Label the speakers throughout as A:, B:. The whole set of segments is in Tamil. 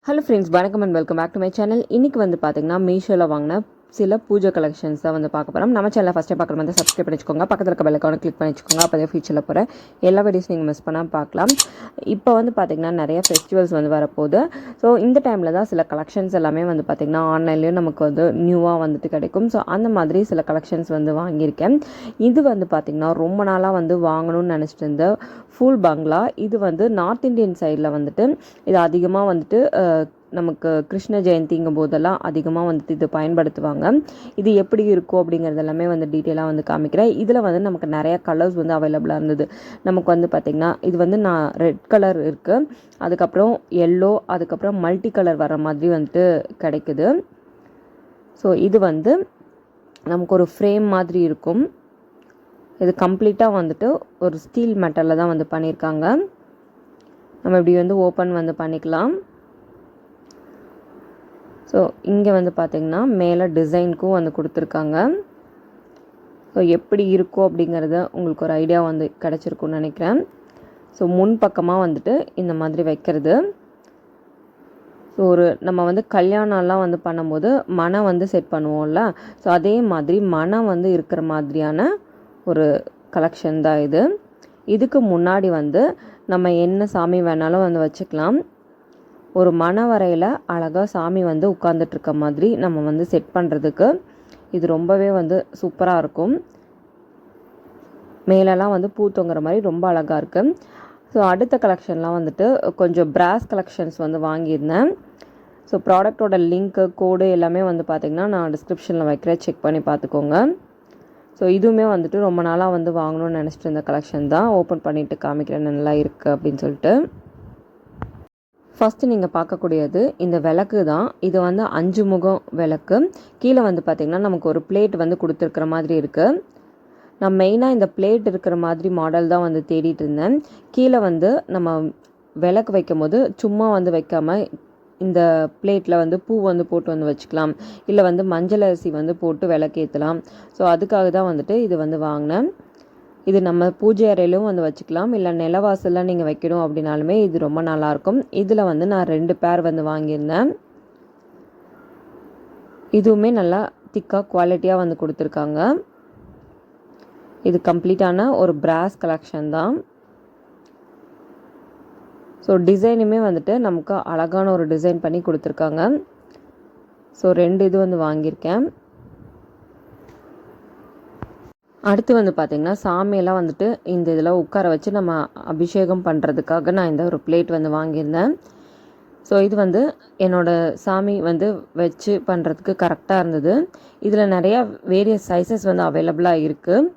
A: ஹலோ ஃப்ரெண்ட்ஸ், வணக்கம் and welcome back to my channel. இன்றைக்கி வந்து பார்த்திங்கன்னா மீஷோவில் வாங்கின சில பூஜை கலெக்ஷன்ஸ் தான் வந்து பார்க்க போகிறோம். நம்ம சேனலில் ஃபஸ்ட்டே பார்க்குற மாதிரி சப்ஸ்கிரைப் பண்ணி வச்சுக்கோங்க, பக்கத்தில் இருக்க பெல் ஐகானை கிளிக் பண்ணி வச்சுக்கோங்க. அப்போ தான் ஃபியூச்சரில் போகிற எல்லா வீடியோஸ் நீங்கள் மிஸ் பண்ணால் பார்க்கலாம். இப்போ வந்து பார்த்திங்கன்னா நிறைய ஃபெஸ்டிவல்ஸ் வந்து வரப்போகுது. ஸோ இந்த டைமில் தான் சில கலெக்ஷன்ஸ் எல்லாமே வந்து பார்த்திங்கன்னா ஆன்லைன்லேயும் நமக்கு வந்து நியூவாக வந்துட்டு கிடைக்கும். ஸோ அந்த மாதிரி சில கலெக்ஷன்ஸ் வந்து வாங்கியிருக்கேன். இது வந்து பார்த்திங்கன்னா ரொம்ப நாளாக வந்து வாங்கணும்னு நினச்சிட்டு இருந்த ஃபுல் பங்களா. இது வந்து நார்த் இந்தியன் சைடில் வந்துட்டு இது அதிகமாக வந்துட்டு நமக்கு கிருஷ்ண ஜெயந்திங்கும் போதெல்லாம் அதிகமாக வந்துட்டு இது பயன்படுத்துவாங்க. இது எப்படி இருக்கும் அப்படிங்கிறது எல்லாமே வந்து டீட்டெயிலாக வந்து காமிக்கிறேன். இதில் வந்து நமக்கு நிறையா கலர்ஸ் வந்து அவைலபிளாக இருந்தது. நமக்கு வந்து பார்த்திங்கன்னா இது வந்து நான் ரெட் கலர் இருக்குது, அதுக்கப்புறம் எல்லோ, அதுக்கப்புறம் மல்டி கலர் வர மாதிரி வந்துட்டு கிடைக்குது. ஸோ இது வந்து நமக்கு ஒரு ஃப்ரேம் மாதிரி இருக்கும். இது கம்ப்ளீட்டாக வந்துட்டு ஒரு ஸ்டீல் மெட்டலில் தான் வந்து பண்ணியிருக்காங்க. நம்ம இப்படி வந்து ஓப்பன் வந்து பண்ணிக்கலாம். ஸோ இங்கே வந்து பார்த்திங்கன்னா மேலே டிசைனுக்கும் வந்து கொடுத்துருக்காங்க. ஸோ எப்படி இருக்கும் அப்படிங்கிறத உங்களுக்கு ஒரு ஐடியா வந்து கிடச்சிருக்குன்னு நினைக்கிறேன். ஸோ முன் பக்கமாக வந்துட்டு இந்த மாதிரி வைக்கிறது. ஸோ ஒரு நம்ம வந்து கல்யாணம்லாம் வந்து பண்ணும்போது மனம் வந்து செட் பண்ணுவோம்ல, ஸோ அதே மாதிரி மனம் வந்து இருக்கிற மாதிரியான ஒரு கலெக்ஷன் தான் இது. இதுக்கு முன்னாடி வந்து நம்ம என்ன சாமி வேணாலும் வந்து வச்சுக்கலாம். ஒரு மணவரையில் அழகாக சாமி வந்து உட்காந்துட்ருக்க மாதிரி நம்ம வந்து செட் பண்ணுறதுக்கு இது ரொம்பவே வந்து சூப்பராக இருக்கும். மேலெல்லாம் வந்து பூ தொங்குற மாதிரி ரொம்ப அழகாக இருக்குது. ஸோ அடுத்த கலெக்ஷன்லாம் வந்துட்டு கொஞ்சம் பிராஸ் கலெக்ஷன்ஸ் வந்து வாங்கியிருந்தேன். ஸோ ப்ராடக்டோட லிங்க்கு கோடு எல்லாமே வந்து பார்த்திங்கன்னா நான் டிஸ்கிரிப்ஷனில் வைக்கிறேன், செக் பண்ணி பார்த்துக்கோங்க. ஸோ இதுவுமே வந்துட்டு ரொம்ப நாளாக வந்து வாங்கணும்னு நினச்சிட்டு இருந்த கலெக்ஷன் தான். ஓப்பன் பண்ணிவிட்டு காமிக்கிறேன் நல்லா இருக்குது அப்படின்னு சொல்லிட்டு. ஃபஸ்ட்டு நீங்கள் பார்க்கக்கூடியது இந்த விளக்கு தான். இது வந்து 5 முகம் விளக்கு. கீழே வந்து பார்த்திங்கன்னா நமக்கு ஒரு பிளேட் வந்து கொடுத்துருக்குற மாதிரி இருக்குது. நான் மெயினாக இந்த பிளேட் இருக்கிற மாதிரி மாடல் தான் வந்து தேடிட்டு இருந்தேன். கீழே வந்து நம்ம விளக்கு வைக்கும் போது சும்மா வந்து வைக்காமல் இந்த பிளேட்டில் வந்து பூ வந்து போட்டு வந்து வச்சுக்கலாம், இல்லை வந்து மஞ்சள் அரிசி வந்து போட்டு விளக்கேற்றலாம். ஸோ அதுக்காக தான் வந்துட்டு இது வந்து வாங்கினேன். இது நம்ம பூஜை அறையிலும் வந்து வச்சுக்கலாம், இல்லை நிலவாசலில் நீங்கள் வைக்கணும் அப்படின்னாலுமே இது ரொம்ப நல்லாயிருக்கும். இதில் வந்து நான் 2 பேர் வந்து வாங்கியிருந்தேன். இதுவுமே நல்லா திக்காக குவாலிட்டியாக வந்து கொடுத்துருக்காங்க. இது கம்ப்ளீட்டான ஒரு பிராஸ் கலெக்ஷன் தான். ஸோ டிசைனுமே வந்துட்டு நமக்கு அழகான ஒரு டிசைன் பண்ணி கொடுத்துருக்காங்க. ஸோ 2 இது வந்து வாங்கியிருக்கேன். அடுத்து வந்து பார்த்திங்கன்னா சாமியெல்லாம் வந்துட்டு இந்த இதில் உட்கார வச்சு நம்ம அபிஷேகம் பண்ணுறதுக்காக நான் இந்த ஒரு பிளேட் வந்து வாங்கியிருந்தேன். ஸோ இது வந்து என்னோடய சாமி வந்து வச்சு பண்ணுறதுக்கு கரெக்டாக இருந்தது. இதில் நிறையா வேரியஸ் சைஸஸ் வந்து அவைலபிளாக இருக்குது.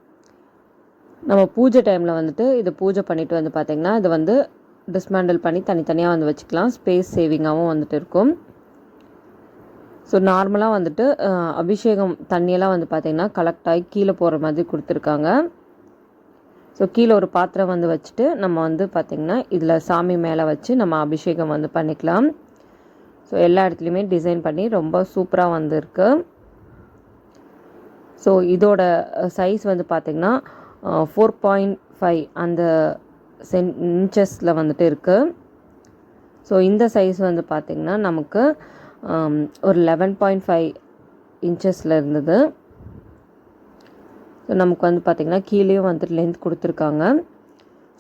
A: நம்ம பூஜை டைமில் வந்துட்டு இது பூஜை பண்ணிவிட்டு வந்து பார்த்திங்கன்னா இது வந்து டிஸ்மேண்டில் பண்ணி தனித்தனியாக வந்து வச்சுக்கலாம். ஸ்பேஸ் சேவிங்காகவும் வந்துட்டு இருக்கும். ஸோ நார்மலாக வந்துட்டு அபிஷேகம் தண்ணியெல்லாம் வந்து பார்த்திங்கன்னா கலெக்ட் ஆகி கீழே போகிற மாதிரி கொடுத்துருக்காங்க. ஸோ கீழே ஒரு பாத்திரம் வந்து வச்சுட்டு நம்ம வந்து பார்த்திங்கன்னா இதில் சாமி மேலே வச்சு நம்ம அபிஷேகம் வந்து பண்ணிக்கலாம். ஸோ எல்லா இடத்துலையுமே டிசைன் பண்ணி ரொம்ப சூப்பராக வந்துருக்கு. ஸோ இதோட சைஸ் வந்து பார்த்திங்கன்னா 4.5 அந்த இன்ச்சஸில் வந்துட்டு இருக்குது. ஸோ இந்த சைஸ் வந்து பார்த்திங்கன்னா நமக்கு ஒரு 11.5 இன்ச்சஸில் இருந்தது. ஸோ நமக்கு வந்து பார்த்திங்கன்னா கீழேயும் வந்துட்டு லென்த் கொடுத்துருக்காங்க.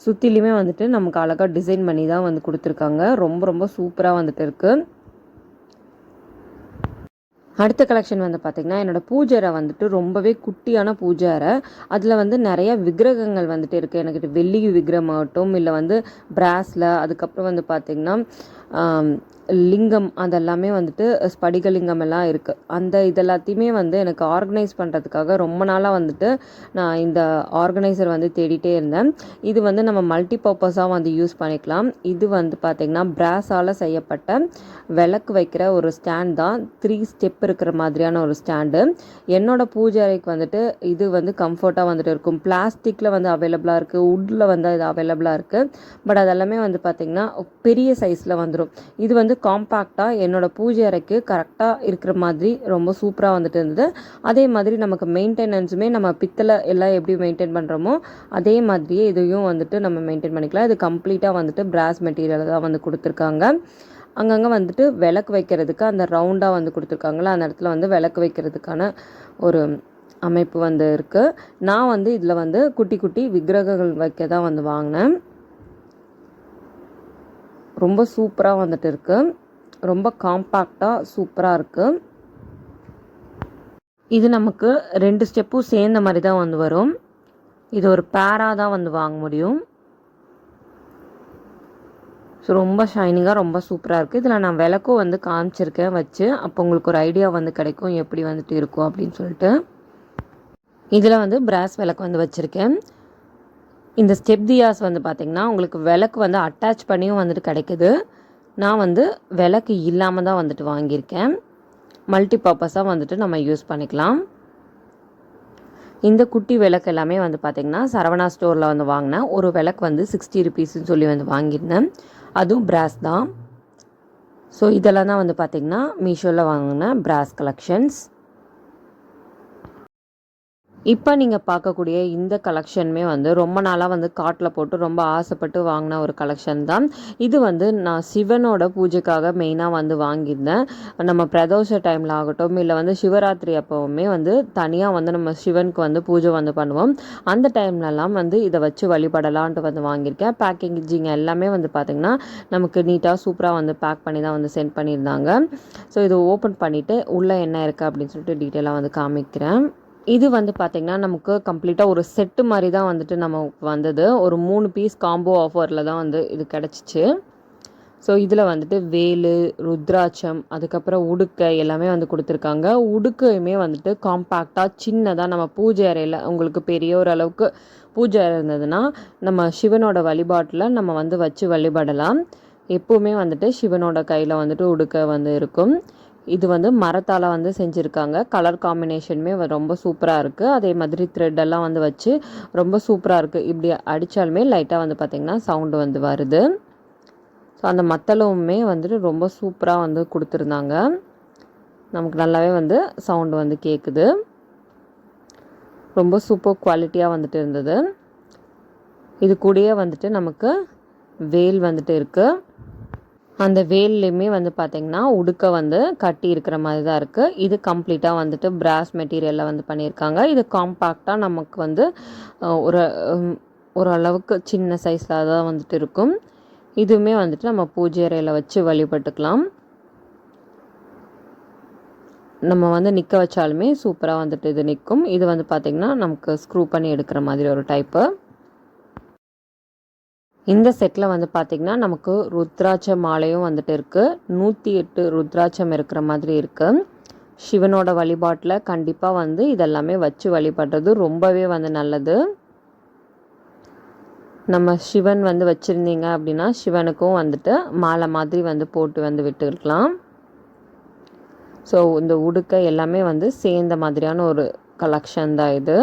A: சுற்றிலையுமே வந்துட்டு நமக்கு அழகாக டிசைன் பண்ணி தான் வந்து கொடுத்துருக்காங்க. ரொம்ப ரொம்ப சூப்பராக வந்துட்டு இருக்குது. அடுத்த கலெக்ஷன் வந்து பார்த்திங்கன்னா என்னோடய பூஜை அறை வந்துட்டு ரொம்பவே குட்டியான பூஜை அறை. அதில் வந்து நிறைய விக்கிரகங்கள் வந்துட்டு இருக்குது. எனக்கு வெள்ளி விக்கிரகம் ஆகட்டும், இல்லை வந்து பிராஸில், அதுக்கப்புறம் வந்து பார்த்திங்கன்னா லிங்கம் அதெல்லாமே வந்துட்டு ஸ்படிகலிங்கம் எல்லாம் இருக்குது. அந்த இதெல்லாத்தையுமே வந்து எனக்கு ஆர்கனைஸ் பண்ணுறதுக்காக ரொம்ப நாளாக வந்துட்டு நான் இந்த ஆர்கனைசர் வந்து தேடிட்டே இருந்தேன். இது வந்து நம்ம மல்டி பர்பஸாக வந்து யூஸ் பண்ணிக்கலாம். இது வந்து பார்த்திங்கன்னா பிராஸால் செய்யப்பட்ட விளக்கு வைக்கிற ஒரு ஸ்டாண்ட் தான். 3 ஸ்டெப் இருக்கிற மாதிரியான ஒரு ஸ்டாண்டு. என்னோடய பூஜை அறைக்கு வந்துட்டு இது வந்து கம்ஃபர்ட்டாக வந்துட்டு இருக்கும். பிளாஸ்டிக்கில் வந்து அவைலபிளாக இருக்குது, வுட்டில் வந்து இது அவைலபிளாக இருக்குது. பட் அதெல்லாமே வந்து பார்த்திங்கன்னா பெரிய சைஸில் வந்துடும். இது வந்து காம்பேக்டாக என்னோடய பூஜை அறைக்கு கரெக்டாக இருக்கிற மாதிரி ரொம்ப சூப்பராக வந்துட்டு இருந்தது. அதே மாதிரி நமக்கு மெயின்டெனன்ஸுமே நம்ம பித்தளை எல்லாம் எப்படி மெயின்டைன் பண்ணுறோமோ அதே மாதிரியே இதையும் வந்துட்டு நம்ம மெயின்டைன் பண்ணிக்கலாம். இது கம்ப்ளீட்டாக வந்துட்டு பிராஸ் மெட்டீரியல் தான் வந்து கொடுத்துருக்காங்க. அங்கங்கே வந்துட்டு விளக்கு வைக்கிறதுக்கு அந்த ரவுண்டாக வந்து கொடுத்துருக்காங்களா, அந்த இடத்துல வந்து விளக்கு வைக்கிறதுக்கான ஒரு அமைப்பு வந்து இருக்குது. நான் வந்து இதில் வந்து குட்டி குட்டி விக்கிரகங்கள் வைக்க தான் வந்து வாங்கினேன். ரொம்ப சூப்பராக வந்துட்டு இருக்குது. ரொம்ப காம்பேக்டாக சூப்பராக இருக்குது. இது நமக்கு 2 ஸ்டெப்பும் சேர்ந்த மாதிரி தான் வந்து வரும். இது ஒரு பேராக தான் வந்து வாங்க முடியும். ஸோ ரொம்ப ஷைனிங்காக ரொம்ப சூப்பராக இருக்குது. இதில் நான் விளக்கும் வந்து காமிச்சிருக்கேன் வச்சு. அப்போ உங்களுக்கு ஒரு ஐடியா வந்து கிடைக்கும் எப்படி வந்துட்டு இருக்கும் அப்படின்னு சொல்லிட்டு. இதில் வந்து பிராஸ் விளக்கு வந்து வச்சுருக்கேன். இந்த ஸ்டெப் தியாஸ் வந்து பார்த்திங்கன்னா உங்களுக்கு விளக்கு வந்து அட்டாச் பண்ணியும் வந்துட்டு கிடைக்குது. நான் வந்து விளக்கு இல்லாமல் தான் வந்துட்டு வாங்கியிருக்கேன். மல்டி பர்பஸாக வந்துட்டு நம்ம யூஸ் பண்ணிக்கலாம். இந்த குட்டி விளக்கு எல்லாமே வந்து பார்த்திங்கன்னா சரவணா ஸ்டோரில் வந்து வாங்கினேன். ஒரு விளக்கு வந்து 60 ருபீஸ்ன்னு சொல்லி வந்து வாங்கியிருந்தேன். அதுவும் பிராஸ் தான். ஸோ இதெல்லாம் தான் வந்து பார்த்திங்கன்னா மீஷோவில் வாங்கின பிராஸ் கலெக்ஷன்ஸ். இப்போ நீங்கள் பார்க்கக்கூடிய இந்த கலெக்ஷனுமே வந்து ரொம்ப நாளாக வந்து காட்டில் போட்டு ரொம்ப ஆசைப்பட்டு வாங்கின ஒரு கலெக்ஷன் தான். இது வந்து நான் சிவனோட பூஜைக்காக மெயினாக வந்து வாங்கியிருந்தேன். நம்ம பிரதோஷ டைமில் ஆகட்டும் இல்லை வந்து சிவராத்திரி அப்போவுமே வந்து தனியாக வந்து நம்ம சிவனுக்கு வந்து பூஜை வந்து பண்ணுவோம். அந்த டைம்லலாம் வந்து இதை வச்சு வழிபடலான்ட்டு வந்து வாங்கியிருக்கேன். பேக்கேஜிங் எல்லாமே வந்து பார்த்திங்கன்னா நமக்கு நீட்டாக சூப்பராக வந்து பேக் பண்ணி தான் வந்து சென்ட் பண்ணியிருந்தாங்க. ஸோ இது ஓப்பன் பண்ணிவிட்டு உள்ளே என்ன இருக்குது அப்படின்னு சொல்லிட்டு டீட்டெயிலாக வந்து காமிக்கிறேன். இது வந்து பார்த்திங்கன்னா நமக்கு கம்ப்ளீட்டாக ஒரு செட்டு மாதிரி தான் வந்துட்டு நமக்கு வந்தது. ஒரு 3 பீஸ் காம்போ ஆஃபரில் தான் வந்து இது கிடச்சிச்சு. ஸோ இதில் வந்துட்டு வேலு, ருத்ராட்சம், அதுக்கப்புறம் உடுக்கை எல்லாமே வந்து கொடுத்துருக்காங்க. உடுக்கையுமே வந்துட்டு காம்பேக்டாக சின்னதாக நம்ம பூஜை அறையில் உங்களுக்கு பெரிய ஒரு அளவுக்கு பூஜை இருந்ததுன்னா நம்ம சிவனோட வழிபாட்டில் நம்ம வந்து வச்சு வழிபடலாம். எப்போவுமே வந்துட்டு சிவனோட கையில் வந்துட்டு உடுக்கை வந்து இருக்கும். இது வந்து மரத்தால் வந்து செஞ்சுருக்காங்க. கலர் காம்பினேஷனுமே ரொம்ப சூப்பராக இருக்குது. அதே மாதிரி த்ரெட்டெல்லாம் வந்து வச்சு ரொம்ப சூப்பராக இருக்குது. இப்படி அடித்தாலுமே லைட்டாக வந்து பார்த்திங்கன்னா சவுண்டு வந்து வருது. ஸோ அந்த மத்தளவுமே வந்துட்டு ரொம்ப சூப்பராக வந்து கொடுத்துருந்தாங்க. நமக்கு நல்லாவே வந்து சவுண்டு வந்து கேட்குது. ரொம்ப சூப்பர் குவாலிட்டியாக வந்துட்டு இருந்தது. இது கூடயே வந்துட்டு நமக்கு வேல் வந்துட்டு இருக்குது. அந்த வேல்லையுமே வந்து பார்த்திங்கன்னா உடுக்க வந்து கட்டி இருக்கிற மாதிரி தான் இருக்குது. இது கம்ப்ளீட்டாக வந்துட்டு பிராஸ் மெட்டீரியலில் வந்து பண்ணியிருக்காங்க. இது காம்பேக்டாக நமக்கு வந்து ஒரு ஓரளவுக்கு சின்ன சைஸில் தான் வந்துட்டு இருக்கும். இதுவுமே வந்துட்டு நம்ம பூஜை அறையில் வச்சு வழிபட்டுக்கலாம். நம்ம வந்து நிற்க வச்சாலுமே சூப்பராக வந்துட்டு இது நிற்கும். இது வந்து பார்த்திங்கன்னா நமக்கு ஸ்க்ரூ பண்ணி எடுக்கிற மாதிரி ஒரு டைப்பு. இந்த செட்டில் வந்து பார்த்திங்கன்னா நமக்கு ருத்ராட்ச மாலையும் வந்துட்டு இருக்குது. 108 ருத்ராட்சம் இருக்கிற மாதிரி இருக்குது. சிவனோட வழிபாட்டில் கண்டிப்பாக வந்து இதெல்லாமே வச்சு வழிபடுறது ரொம்பவே வந்து நல்லது. நம்ம சிவன் வந்து வச்சுருந்தீங்க அப்படின்னா சிவனுக்கும் வந்துட்டு மாலை மாதிரி வந்து போட்டு வந்து விட்டுருக்கலாம். ஸோ இந்த உடுக்கை எல்லாமே வந்து சேர்ந்த மாதிரியான ஒரு கலெக்ஷன் தான் இது.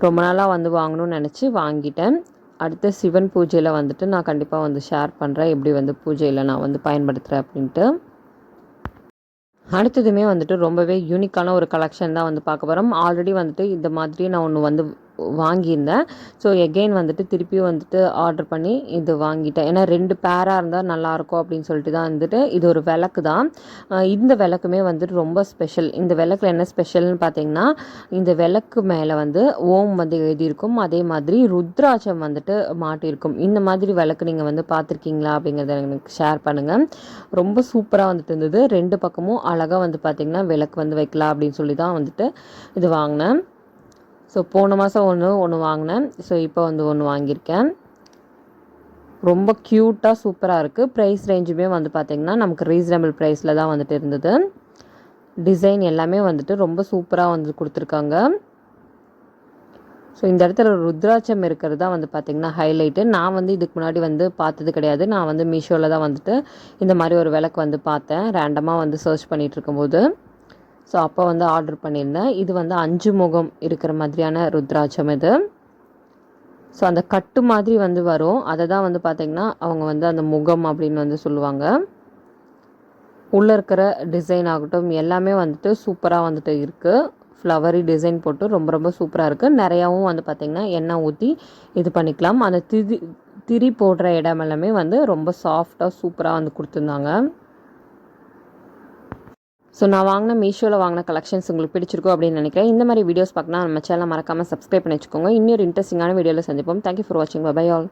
A: ரொம்ப நாளாக வந்து வாங்கணும்னு நினச்சி வாங்கிட்டேன். அடுத்த சிவன் பூஜையில் வந்துட்டு நான் கண்டிப்பாக வந்து ஷேர் பண்ணுறேன் எப்படி வந்து பூஜையில் நான் வந்து பயன்படுத்துகிறேன் அப்படின்ட்டு. அடுத்ததுமே வந்துட்டு ரொம்பவே யூனிக்கான ஒரு கலெக்ஷன் தான் வந்து பார்க்க போகிறோம். ஆல்ரெடி வந்துட்டு இந்த மாதிரி நான் ஒன்று வந்து வாங்கியிருந்தேன். ஸோ எகெயின் வந்துட்டு திருப்பியும் வந்துட்டு ஆர்டர் பண்ணி இது வாங்கிட்டேன். ஏன்னா 2 பேராக இருந்தால் நல்லாயிருக்கும் அப்படின்னு சொல்லிட்டு தான் வந்துட்டு இது ஒரு விளக்கு தான். இந்த விளக்குமே வந்துட்டு ரொம்ப ஸ்பெஷல். இந்த விளக்கில் என்ன ஸ்பெஷல்னு பார்த்தீங்கன்னா இந்த விளக்கு மேலே வந்து ஓம் வந்து எழுதியிருக்கும். அதே மாதிரி ருத்ராட்சம் வந்துட்டு மாட்டியிருக்கும். இந்த மாதிரி விளக்கு நீங்கள் வந்து பார்த்துருக்கீங்களா அப்படிங்கிறத எனக்கு ஷேர் பண்ணுங்கள். ரொம்ப சூப்பராக வந்துட்டு இருந்தது. 2 பக்கமும் அழகாக வந்து பார்த்திங்கன்னா விளக்கு வந்து வைக்கலாம் அப்படின்னு சொல்லி தான் வந்துட்டு இது வாங்கினேன். ஸோ போன மாதம் ஒன்று வாங்கினேன். ஸோ இப்போ வந்து ஒன்று வாங்கியிருக்கேன். ரொம்ப க்யூட்டாக சூப்பராக இருக்குது. ப்ரைஸ் ரேஞ்சுமே வந்து பார்த்திங்கன்னா நமக்கு ரீசனபிள் ப்ரைஸில் தான் வந்துட்டு இருந்தது. டிசைன் எல்லாமே வந்துட்டு ரொம்ப சூப்பராக வந்து கொடுத்துருக்காங்க. ஸோ இந்த இடத்துல ருத்ராட்சம் இருக்கிறது தான் வந்து பார்த்திங்கன்னா ஹைலைட்டு. நான் வந்து இதுக்கு முன்னாடி வந்து பார்த்தது கிடையாது. நான் வந்து மீஷோவில் தான் வந்துட்டு இந்த மாதிரி ஒரு விளக்கு வந்து பார்த்தேன். ரேண்டமாக வந்து சர்ச் பண்ணிகிட்டு இருக்கும்போது ஸோ அப்போ வந்து ஆர்டர் பண்ணியிருந்தேன். இது வந்து 5 முகம் இருக்கிற மாதிரியான ருத்ராட்சம் இது. ஸோ அந்த கட்டு மாதிரி வந்து வரும். அதை தான் வந்து பார்த்திங்கன்னா அவங்க வந்து அந்த முகம் அப்படின்னு வந்து சொல்லுவாங்க. உள்ளே இருக்கிற டிசைன் ஆகட்டும் எல்லாமே வந்துட்டு சூப்பராக வந்துட்டு இருக்குது. ஃப்ளவரி டிசைன் போட்டு ரொம்ப ரொம்ப சூப்பராக இருக்குது. நிறையாவும் வந்து பார்த்திங்கன்னா எண்ணெய் ஊற்றி இது பண்ணிக்கலாம். அந்த திரி போடுற இடம் எல்லாமே வந்து ரொம்ப சாஃப்டாக சூப்பராக வந்து கொடுத்துருந்தாங்க. ஸோ நான் வாங்கின மீஷோவில் வாங்கின கலெக்ஷன்ஸ் உங்களுக்கு பிடிச்சிருக்கும் அப்படின்னு நினைக்கிறேன். இந்த மாதிரி வீடியோஸ் பார்க்கணும் நம்ம சேனலை மறக்காமல் சப்ஸ்கிரைப் பண்ணி வச்சுக்கோங்க. இன்னொரு இன்ட்ரெஸ்டிங்கான வீடியோவில் சந்திப்போம். தேங்க்யூ ஃபார் வாட்சிங். Bye all.